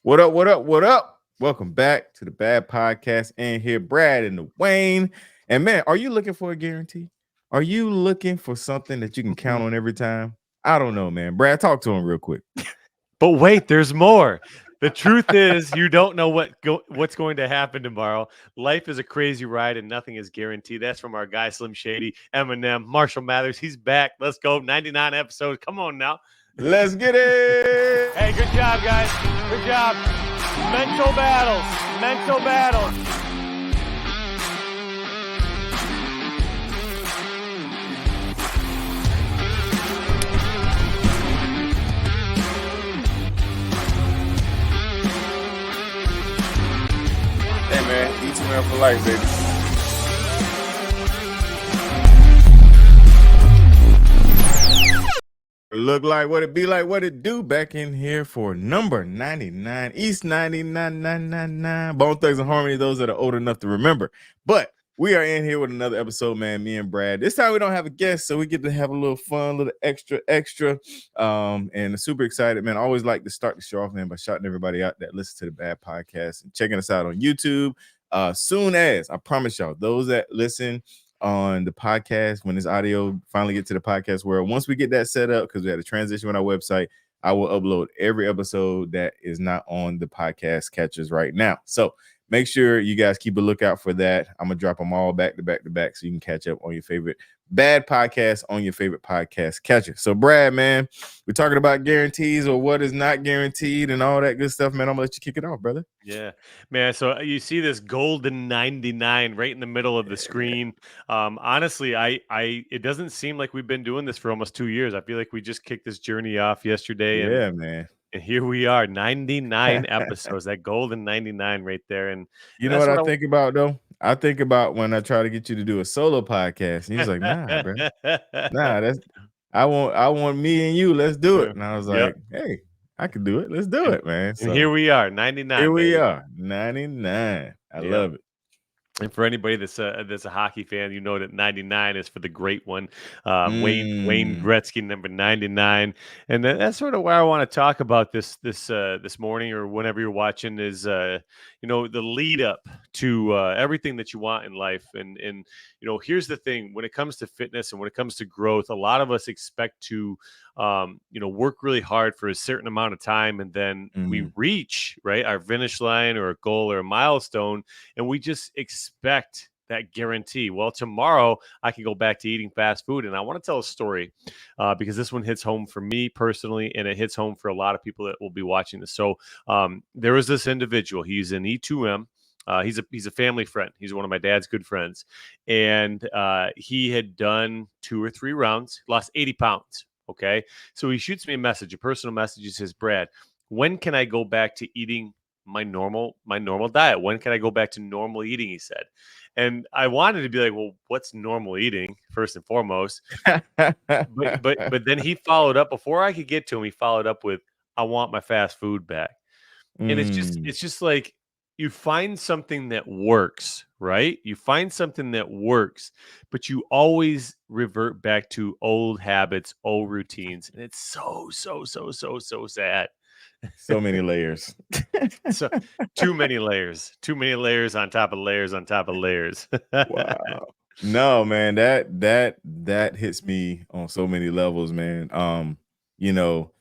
What up? What up? What up? Welcome back to the Bad Podcast. And here, Brad and Dawain. And man, are you looking for a guarantee? Are you looking for something that you can count on every time? I don't know, man. Brad, talk to him real quick. But wait, there's more. The truth is, you don't know what's going to happen tomorrow. Life is a crazy ride, and nothing is guaranteed. That's from our guy Slim Shady, Eminem, Marshall Mathers. He's back. Let's go. 99 episodes. Come on now. Let's get it. Hey, good job, guys. Good job. Mental battles. Mental battles. Hey, man. Eat man for life, baby. Look like what it be like, what it do. Back in here for number 99, East 99999. Bone Thugs and Harmony, those that are old enough to remember. But we are in here with another episode, man. Me and Brad. This time we don't have a guest, so we get to have a little fun, a little extra. And super excited, man. I always like to start the show off, man, by shouting everybody out that listen to the Bad Podcast and checking us out on YouTube. Soon as I promise y'all, those that listen on the podcast, when this audio finally get to the podcast world, once we get that set up, because we had a transition on our website, I will upload every episode that is not on the podcast catchers right now. So make sure you guys keep a lookout for that. I'm gonna drop them all back to back so you can catch up on your favorite Bad Podcast on your favorite podcast catcher. So Brad, man, we're talking about guarantees or what is not guaranteed and all that good stuff, man. I'm gonna let you kick it off, brother. Yeah, man. So you see this golden 99 right in the middle of the screen. Honestly, it doesn't seem like we've been doing this for almost 2 years. I feel like we just kicked this journey off yesterday, and Yeah, man. and here we are, 99 episodes. That golden 99 right there, and You know that's what I what think about though? I think about when I try to get you to do a solo podcast, and he's like, "Nah, bro, nah, that's I want me and you. Let's do it." And I was Yep. like, "Hey, I can do it. Let's do And, it, man." and So here we are, here 99, we baby. are, 99. I Yep. love it. And for anybody that's a hockey fan, you know that 99 is for the great one, Wayne Mm, Gretzky, number 99, and that's sort of where I want to talk about this morning or whenever you're watching is the lead up to everything that you want in life, and here's the thing: when it comes to fitness and when it comes to growth, a lot of us expect to work really hard for a certain amount of time, and then we mm. reach right our finish line or a goal or a milestone, and we just expect that guarantee. Well, tomorrow I can go back to eating fast food. And I want to tell a story because this one hits home for me personally, and it hits home for a lot of people that will be watching this. So there was this individual. He's an E2M. He's a family friend. He's one of my dad's good friends. And he had done 2 or 3 rounds, lost 80 pounds. Okay. So he shoots me a personal message. He says, Brad, when can I go back to eating my normal diet? When can I go back to normal eating? He said. And I wanted to be like, well, what's normal eating first and foremost? But then he followed up before I could get to him. He followed up with, I want my fast food back. And Mm. it's just like you find something that works, right? You find something that works, but you always revert back to old habits, old routines. And it's so sad. So many layers. So too many layers on top of layers on top of layers. Wow. No, man, that hits me on so many levels, man. You know,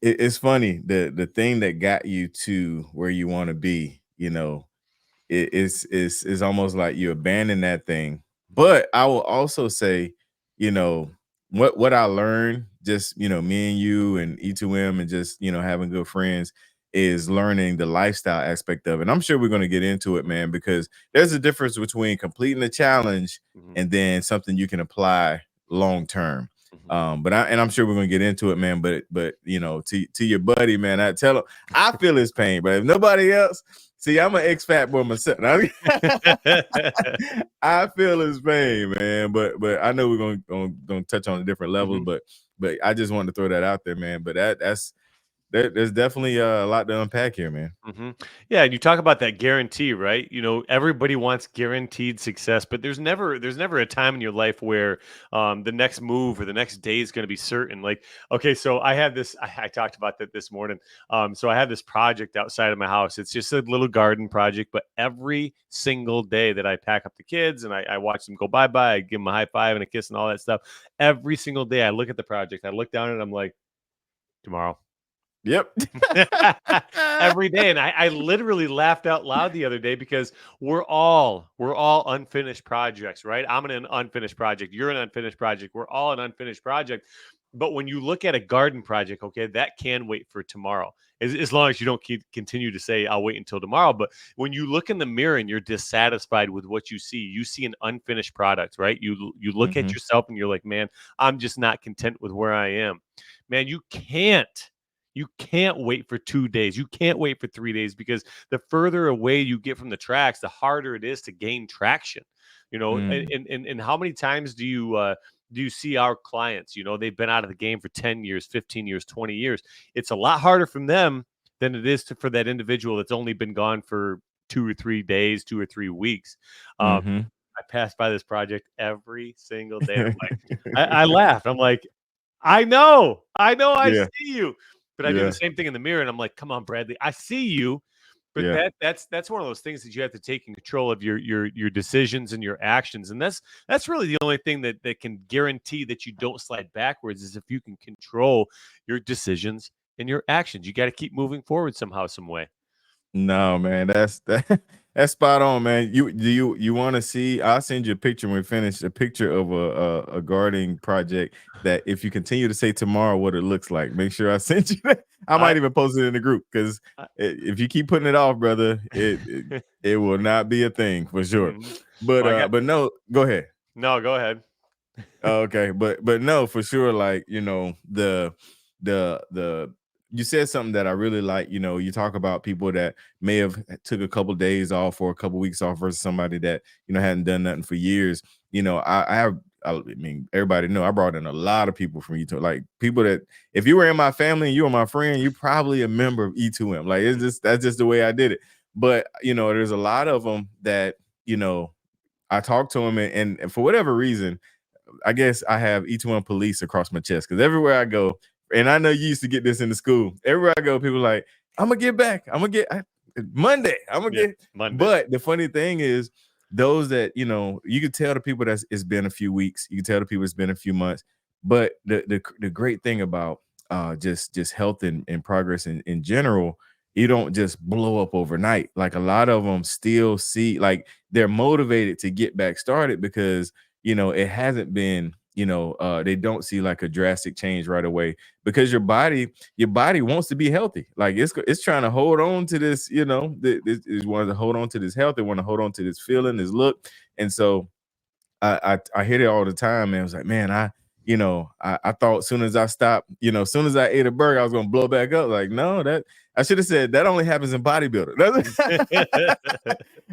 it's funny, the thing that got you to where you want to be, it's almost like you abandon that thing. But I will also say, you know, what I learned, just me and you and E2M and just having good friends, is learning the lifestyle aspect of it. And I'm sure we're going to get into it, man, because there's a difference between completing a challenge Mhm, and then something you can apply long term. mhm. I'm sure we're gonna get into it, man. But to your buddy, man, I tell him I feel his pain, but if nobody else, see, I'm an ex-fat boy myself. I feel his pain, man. But I know we're gonna touch on the different levels, Mhm. but I just wanted to throw that out there, man. But there's definitely a lot to unpack here, man. hmm Yeah, and you talk about that guarantee, right? You know, everybody wants guaranteed success, but there's never a time in your life where the next move or the next day is going to be certain. Like, okay, so I have this. I talked about that this morning. So I have this project outside of my house. It's just a little garden project, but every single day that I pack up the kids and I watch them go bye bye, I give them a high five and a kiss and all that stuff. Every single day, I look at the project. I look down and I'm like, tomorrow. Yep. Every day. And I literally laughed out loud the other day because we're all unfinished projects, right? I'm an unfinished project. You're an unfinished project. We're all an unfinished project. But when you look at a garden project, okay, that can wait for tomorrow. As long as you don't continue to say, I'll wait until tomorrow. But when you look in the mirror and you're dissatisfied with what you see an unfinished product, right? You look at Hmm. yourself and you're like, man, I'm just not content with where I am. Man, you can't wait for 2 days. You can't wait for 3 days because the further away you get from the tracks, the harder it is to gain traction. You know, Mm. and how many times do you see our clients? You know, they've been out of the game for 10 years, 15 years, 20 years. It's a lot harder from them than it is for that individual that's only been gone for 2 or 3 days, 2 or 3 weeks. Um, Hmm. I pass by this project every single day. And I'm like, I laugh. I'm like, I know, I Yeah. see you. But I do the Yeah. same thing in the mirror, and I'm like, come on, Bradley, I see you. But Yeah. that's one of those things that you have to take in control of your decisions and your actions. And that's really the only thing that can guarantee that you don't slide backwards is if you can control your decisions and your actions. You got to keep moving forward somehow, some way. No, man, that's spot on, man. You want to see? I'll send you a picture when we finish. A picture of a gardening project that if you continue to say tomorrow what it looks like, make sure I send you that. I I, might even post it in the group because I if you keep putting it off, brother, it will not be a thing for sure. Mhm. Well, I got But no, go ahead. no. Go ahead. Okay, but no, for sure. Like the you said something that I really like. You talk about people that may have took a couple days off or a couple weeks off versus somebody that hadn't done nothing for years. I have. I mean, everybody know I brought in a lot of people from E2, like people that if you were in my family and you were my friend, you probably a member of E2M. Like that's just the way I did it. But there's a lot of them that I talked to them and for whatever reason I guess I have E2M police across my chest because everywhere I go, and I know you used to get this in the school. Everywhere I go, people are like, I'm gonna get back. Monday. I'm gonna Yeah, get. Monday. But the funny thing is, those that you could tell the people that it's been a few weeks. You can tell the people it's been a few months. But the great thing about just health and progress in general, you don't just blow up overnight. Like a lot of them still see like they're motivated to get back started because it hasn't been, they don't see like a drastic change right away because your body wants to be healthy. Like it's trying to hold on to this, this is wanting to hold on to this health. They want to hold on to this feeling, this look. And so I hear it all the time, man. I was like, man, I thought as soon as I stopped, as soon as I ate a burger, I was gonna blow back up. Like, no, that I should have said that only happens in bodybuilding.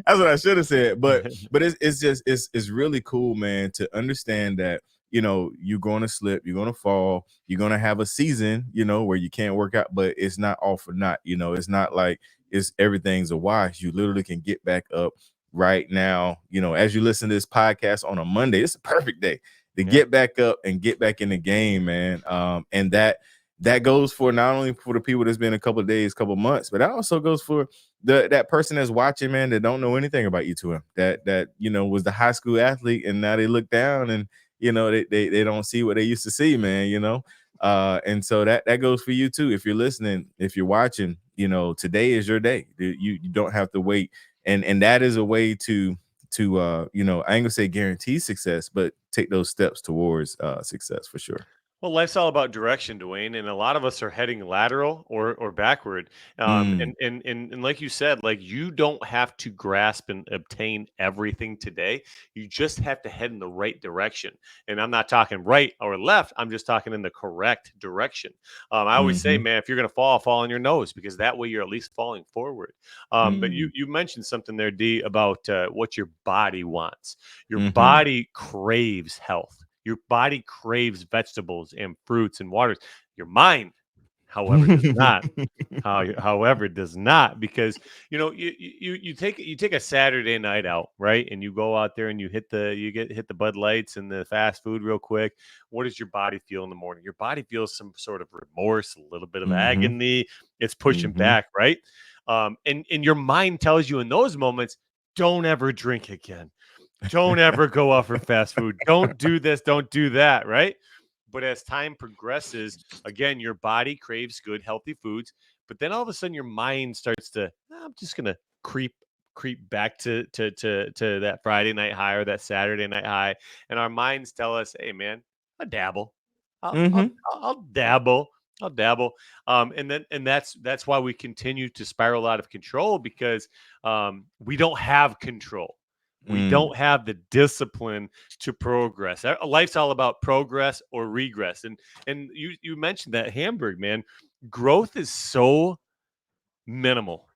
That's what I should have said. But it's just it's really cool, man, to understand that you're going to slip, you're going to fall, you're going to have a season, where you can't work out, but it's not all for naught. It's not like it's everything's a wash. You literally can get back up right now. As you listen to this podcast on a Monday, it's a perfect day to Yeah. get back up and get back in the game, man. And that goes for not only for the people that's been a couple of days, couple of months, but that also goes for that person that's watching, man, that don't know anything about E2M, that was the high school athlete, and now they look down and they don't see what they used to see, man. And so that goes for you too. If you're listening, if you're watching, today is your day. You don't have to wait, and that is a way to I ain't gonna say guarantee success, but take those steps towards success for sure. Well, life's all about direction, Dwayne, and a lot of us are heading lateral or backward. Mm, And like you said, like you don't have to grasp and obtain everything today. You just have to head in the right direction. And I'm not talking right or left. I'm just talking in the correct direction. I always say, mhm, man, if you're gonna fall on your nose because that way you're at least falling forward. But you mm, you mentioned something there, D, about what your body wants. Your mhm, body craves health. Your body craves vegetables and fruits and waters. Your mind, However, does not. However, does not, because you take a Saturday night out, right, and you go out there and hit the Bud Lights and the fast food real quick. What does your body feel in the morning? Your body feels some sort of remorse, a little bit of Mhm. agony. It's pushing Mhm. back, right? And your mind tells you in those moments, don't ever drink again. Don't ever go out for fast food. Don't do this. Don't do that, right? But as time progresses, again, your body craves good, healthy foods. But then all of a sudden, your mind starts to, I'm just gonna creep back to that Friday night high or that Saturday night high, and our minds tell us, "Hey, man, I'll dabble. I'll I'll, Mhm. I'll dabble. I'll dabble." And that's why we continue to spiral out of control, because we don't have control. We Mm. don't have the discipline to progress. Life's all about progress or regress. And you mentioned that Hamburg, man. Growth is so minimal.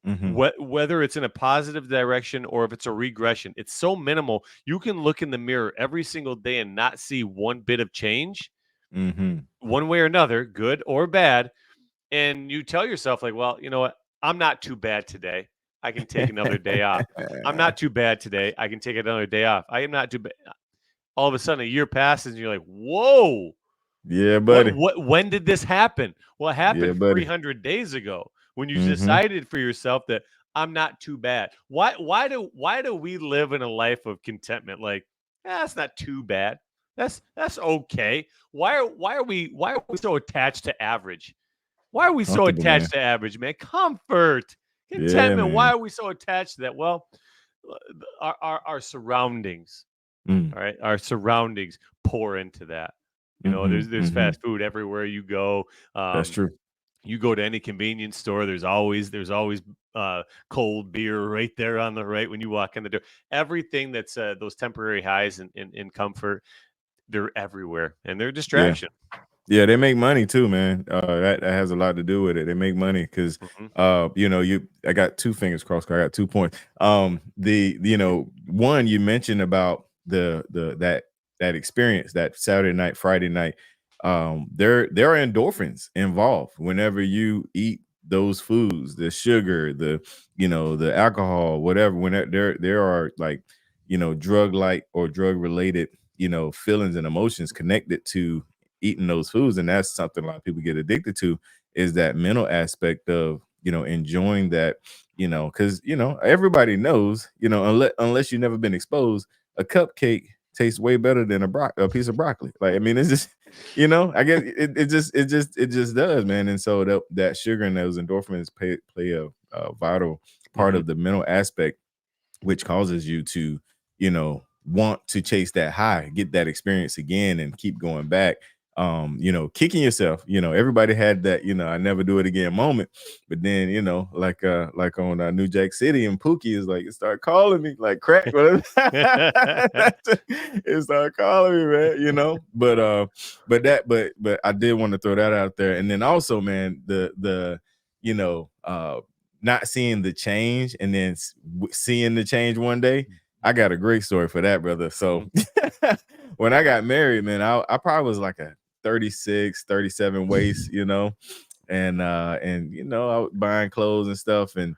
Mhm. Whether it's in a positive direction or if it's a regression, it's so minimal. You can look in the mirror every single day and not see one bit of change, Mhm. one way or another, good or bad. And you tell yourself, like, well, you know what? I'm not too bad today. I can take another day off. I'm not too bad today. I can take another day off. I am not too bad. All of a sudden, a year passes, and you're like, whoa, Yeah, what, buddy. what, when did this happen? Well, it Yeah, happened buddy. 300 days ago when you Mhm. decided for yourself that I'm not too bad. Why do we live in a life of contentment? Like, that's not too bad. That's okay. Why are we so attached to average? Why are we so Comfortable, man. attached to average, man? Comfort, Yeah, contentment. Why man. are we so attached to that? Well, our surroundings, Mm. all right, our surroundings pour into that. There's Mhm. there's Mhm. fast food everywhere you go. That's Um, true. you go to any convenience store, there's always cold beer right there on the right when you walk in the door. Everything that's those temporary highs in comfort, they're everywhere, and they're a Yeah. distraction. Yeah, they make money too, man. That has a lot to do with it. They make money because, Hmm. I got two fingers crossed. I got 2 points. One you mentioned about that experience, that Saturday night, Friday night. There are endorphins involved whenever you eat those foods, the sugar, the alcohol, whatever. When there are like, drug like or drug related, feelings and emotions connected to eating those foods, and that's something a lot of people get addicted to, is that mental aspect of enjoying that, because everybody knows, unless you've never been exposed, a cupcake tastes way better than a piece of broccoli. Like, I mean, it's just I guess it just does, man. And so that sugar and those endorphins play a vital part Hmm. of the mental aspect, which causes you to, want to chase that high, get that experience again, and keep going back. Kicking yourself. Everybody had that, I never do it again moment. But then, like on New Jack City, and Pookie is like, it started calling me like crack, whatever. It started calling me, man. But I did want to throw that out there. And then also, man, the you know, not seeing the change and then seeing the change one day. I got a great story for that, brother. So Hmm. when I got married, man, I probably was like a 36, 37 waist, and I was buying clothes and stuff, and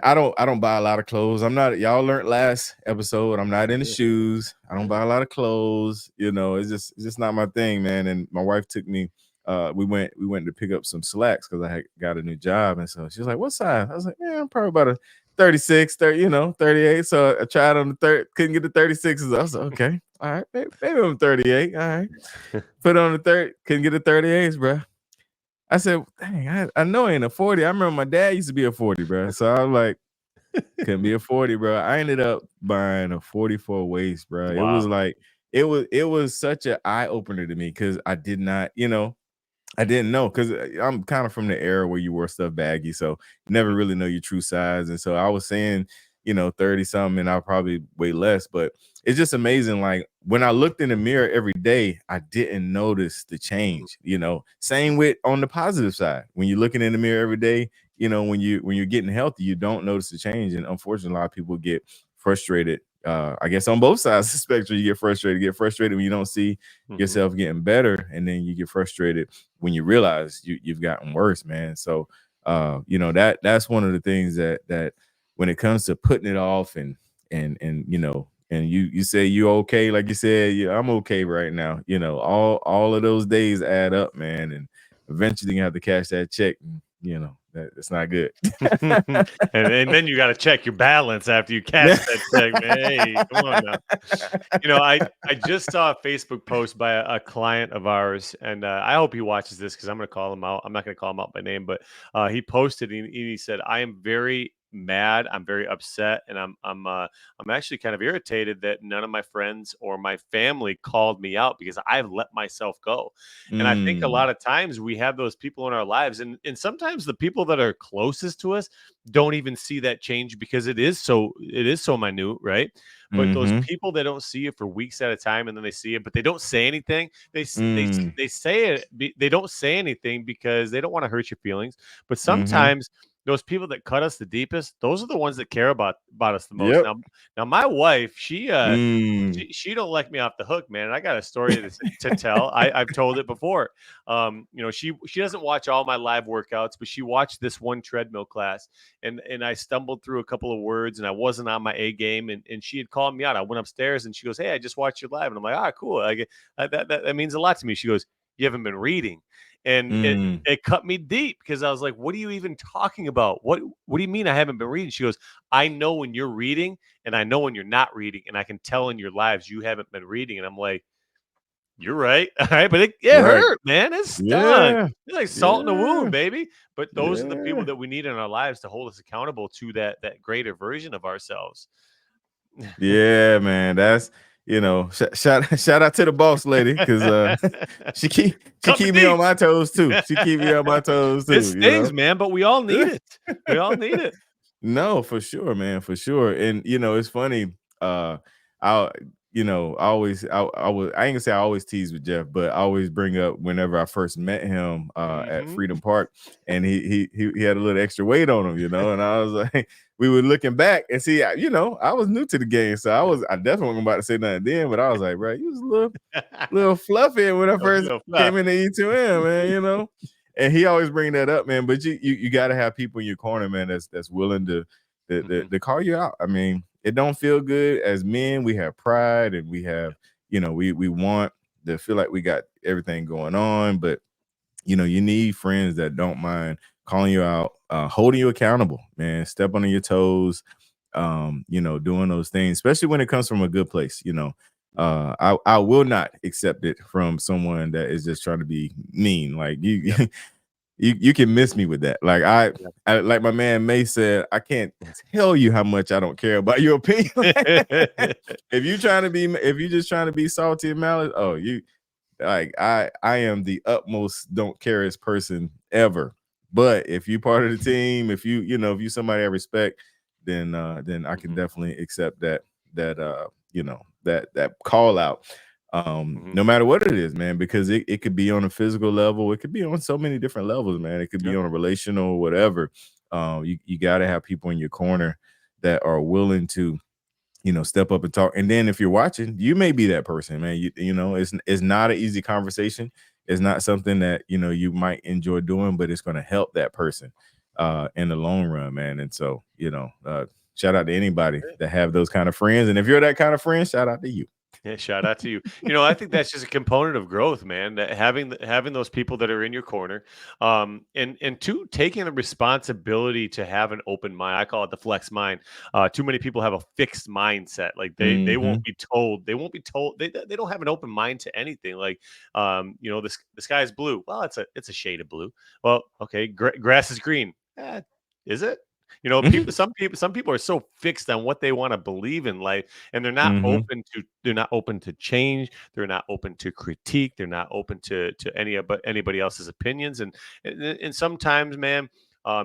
I don't buy a lot of clothes. I'm not, y'all learned last episode, I'm not into shoes. I don't buy a lot of clothes. It's just not my thing, man. And my wife took me, we went to pick up some slacks because I had got a new job. And so she was like, what size? I was like, yeah, I'm probably about a 36, 30, 38. So I tried on the third, couldn't get the 36s. I was like, okay, all right, maybe I'm 38. All right. Put on the third, couldn't get the 38s, bro. I said, dang, I know I ain't a 40. I remember my dad used to be a 40, bro. So I was like, couldn't be a 40, bro. I ended up buying a 44 waist, bro. It was Wow. like, it was such an eye opener to me because I did not, I didn't know, because I'm kind of from the era where you wore stuff baggy, so you never Mhm. really know your true size. And so I was saying, 30 something, and I'll probably weigh less. But it's just amazing. Like, when I looked in the mirror every day, I didn't notice the change. Same with on the positive side. When you're looking in the mirror every day, when you're getting healthy, you don't notice the change. And unfortunately, a lot of people get frustrated I guess on both sides of the spectrum, you get frustrated when you don't see Mhm. yourself getting better, and then you get frustrated when you realize you've gotten worse, man. So that's one of the things that when it comes to putting it off and and you say you're okay, like you said, yeah, I'm okay right now. All of those days add up, man, and eventually you have to cash that check, and that's not good. And then you got to check your balance after you cash that check, man. Hey, come on now. I just saw a Facebook post by a client of ours, and I hope he watches this because I'm going to call him out. I'm not going to call him out by name, but he posted and he said, "I am very mad. I'm very upset, and I'm actually kind of irritated that none of my friends or my family called me out because I've let myself go." And I think a Mm, lot of times we have those people in our lives, and sometimes the people that are closest to us don't even see that change because it is so minute, right? But those mhm, people that don't see it for weeks at a time, and then they see it, but they don't say anything. mm, They say it. They don't say anything because they don't want to hurt your feelings. But mhm. sometimes those people that cut us the deepest, those are the ones that care about us the most. Yep. Now my wife, she Mm. she don't let me off the hook, man. And I got a story to tell. I've told it before. She doesn't watch all my live workouts, but she watched this one treadmill class, and I stumbled through a couple of words, and I wasn't on my A game, and she had called me out. I went upstairs, and she goes, "Hey, I just watched your live," and I'm like, "Ah, cool. That means a lot to me." She goes, "You haven't been reading," and Mm. it cut me deep because I was like, "What are you even talking about? What do you mean I haven't been reading?" She goes, "I know when you're reading, and I know when you're not reading, and I can tell in your lives you haven't been reading." And I'm like, "You're right, all right," but it Right. hurt, man. It stung. Yeah. It's like salt in the Yeah. wound, baby. But those are the people Yeah. that we need in our lives to hold us accountable to that greater version of ourselves. Yeah, man. That's shout out to the boss lady because she Cut me keep me on deep. my toes too. She keep me on my toes It too. stings, man, but we all need it. We all need it. No, for sure, man, for sure. And it's funny. I I ain't gonna say I always tease with Jeff, but I always bring up whenever I first met him at Mhm. Freedom Park, and he had a little extra weight on him, and I was like, we were looking back and see, I was new to the game, so I definitely wasn't about to say nothing then, but I was like, bro, you was a little fluffy when I A first little came fluff. into E2M, man. And he always bring that up, man. But you got to have people in your corner, man. That's willing Mhm. to call you out. I mean, it don't feel good as men. We have pride, and we have, we want to feel like we got everything going on. But you need friends that don't mind calling you out, holding you accountable, man. Step on your toes, doing those things, especially when it comes from a good place. I will not accept it from someone that is just trying to be mean. Like you, Yep. you can miss me with that. Like I like my man May said, I can't tell you how much I don't care about your opinion. Yep. If you just trying to be salty and malice, oh, you like I am the utmost don't careest person ever. But if you part of the team, if you somebody I respect, then I can Mhm. definitely accept that call out. Mhm. No matter what it is, man, because it could be on a physical level, it could be on so many different levels, man. It could be Yep. on a relational, whatever. You gotta have people in your corner that are willing to step up and talk. And then if you're watching, you may be that person, man. It's not an easy conversation. It's not something that you might enjoy doing, but it's going to help that person in the long run, man. And so shout out to anybody that have those kind of friends. And if you're that kind of friend, shout out to you. Yeah, shout out to you. I think that's just a component of growth, man. That having those people that are in your corner, and two, taking the responsibility to have an open mind. I call it the flex mind. Too many people have a fixed mindset. Like they won't Hmm. be told. They won't be told. They don't have an open mind to anything. Like, the sky is blue. Well, it's a shade of blue. Well, okay, grass is green. Is it? Some people are so fixed on what they want to believe in life, and Hmm. they're not open to change. They're not open to critique. They're not open to anybody else's opinions. And sometimes, man,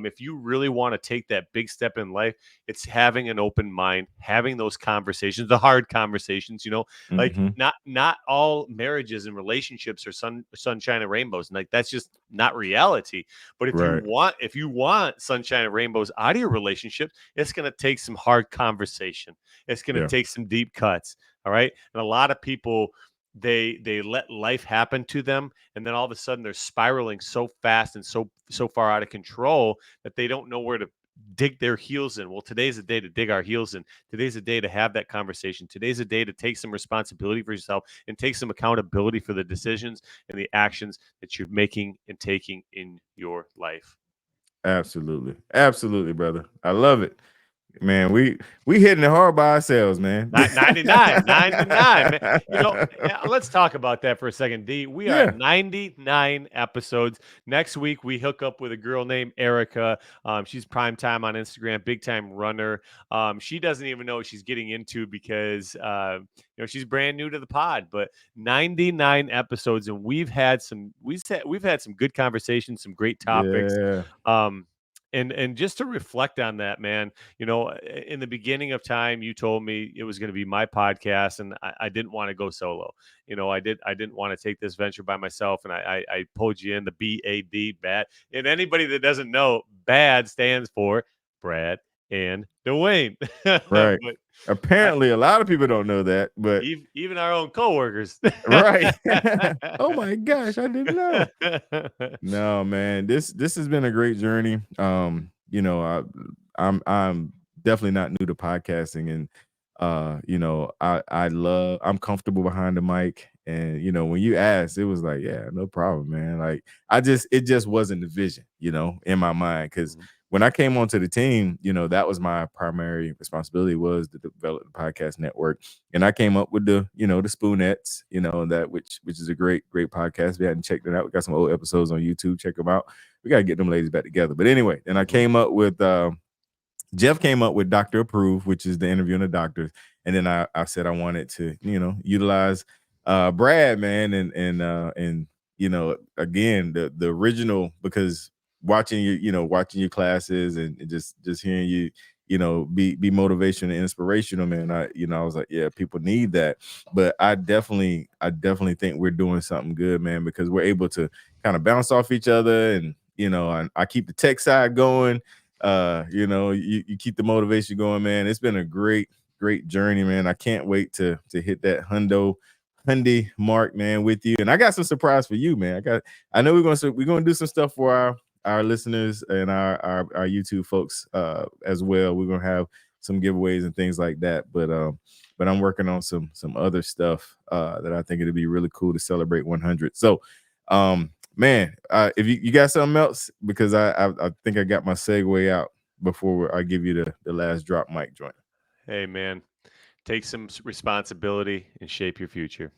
If you really want to take that big step in life, it's having an open mind, having those conversations, the hard conversations. Like Hmm. not all marriages and relationships are sunshine and rainbows. And like that's just not reality. But Right. if you want sunshine and rainbows out of your relationship, it's going to take some hard conversation. It's going to Yeah. take some deep cuts. All right. And a lot of people, they let life happen to them, and then all of a sudden they're spiraling so fast and so far out of control that they don't know where to dig their heels in. Well, today's a day to dig our heels in. Today's a day to have that conversation. Today's a day to take some responsibility for yourself and take some accountability for the decisions and the actions that you're making and taking in your life. Absolutely. Absolutely, brother. I love it. Man, we hitting it hard by ourselves, man. 99, man. Let's talk about that for a second, D. We are at Yeah. 99 episodes. Next week, we hook up with a girl named Erica. She's prime time on Instagram, big time runner. She doesn't even know what she's getting into because she's brand new to the pod. But 99 episodes, and we've had some good conversations, some great topics. Yeah. And just to reflect on that, man, in the beginning of time, you told me it was going to be my podcast, and I didn't want to go solo. I didn't want to take this venture by myself, and I pulled you in, the BAD, bad. And anybody that doesn't know, BAD stands for Brad and Dawain. Right. But Apparently a lot of people don't know that, but even our own coworkers. right. Oh my gosh, I didn't know. No, man, this has been a great journey. I'm definitely not new to podcasting, and I'm comfortable behind the mic, and when you asked, it was like, yeah, no problem, man. Like it just wasn't the vision, in my mind, because when I came onto the team, that was my primary responsibility, was to develop the podcast network. And I came up with the Spoonettes, that which is a great podcast. If you hadn't checked it out, we got some old episodes on YouTube. Check them out. We got to get them ladies back together. But anyway, then I came up with Jeff came up with Dr. Approve, which is the interviewing the doctors. And then I said I wanted to, utilize Brad, man, and again, the original, because watching watching your classes and just hearing you, be motivational and inspirational, man. I was like, yeah, people need that. But I definitely think we're doing something good, man, because we're able to kind of bounce off each other, and I keep the tech side going. You keep the motivation going, man. It's been a great journey, man. I can't wait to hit that Hyundai mark, man, with you. And I got some surprise for you, man. I know we're gonna do some stuff for our listeners and our YouTube folks as well. We're gonna have some giveaways and things like that. But I'm working on some other stuff that I think it'd be really cool to celebrate 100. So man, if you got something else, because I think I got my segue out before I give you the last drop mic joint. Hey, man, take some responsibility and shape your future.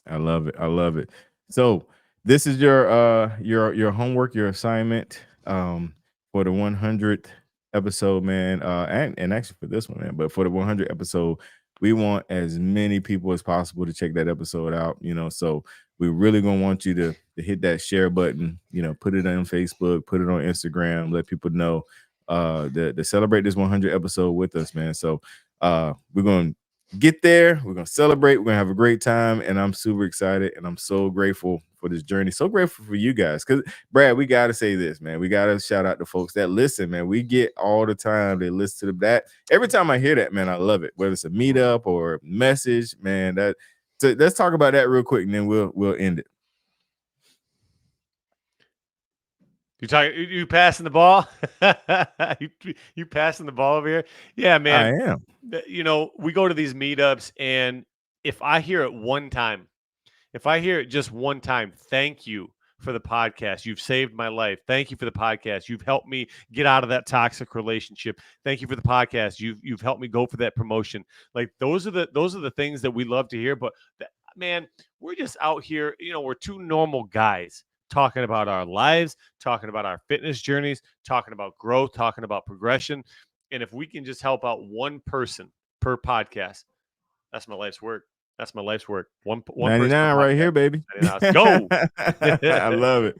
I love it. I love it. So this is your homework, your assignment for the 100th episode, man. And actually for this one, man, but for the 100th episode, we want as many people as possible to check that episode out. So we really gonna want you to hit that share button. Put it on Facebook, put it on Instagram, let people know to celebrate this 100 episode with us, man. So we're gonna get there. We're gonna celebrate. We're gonna have a great time, and I'm super excited, and I'm so grateful for this journey. So grateful for you guys, because Brad, we gotta say this, man. We gotta shout out to folks that listen, man. We get all the time they listen to that. Every time I hear that, man, I love it. Whether it's a meetup or a message, man. So let's talk about that real quick, and then we'll end it. You passing the ball? you passing the ball over here? Yeah, man. I am. We go to these meetups, and if I hear it just one time, thank you for the podcast. You've saved my life. Thank you for the podcast. You've helped me get out of that toxic relationship. Thank you for the podcast. You've helped me go for that promotion. Like those are the things that we love to hear. But man, we're just out here. We're two normal guys talking about our lives, talking about our fitness journeys, talking about growth, talking about progression. And if we can just help out one person per podcast, that's my life's work. That's my life's work. One person per 99 right podcast. here, baby. Let's go. I love it.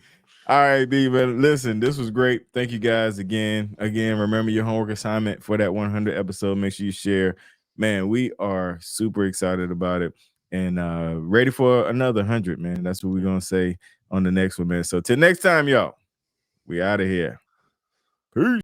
All right, B, but listen, this was great. Thank you guys again. Again, remember your homework assignment for that 100 episode. Make sure you share. Man, we are super excited about it and ready for another 100, man. That's what we're going to say on the next one, man. So till next time, y'all, we out of here. Peace.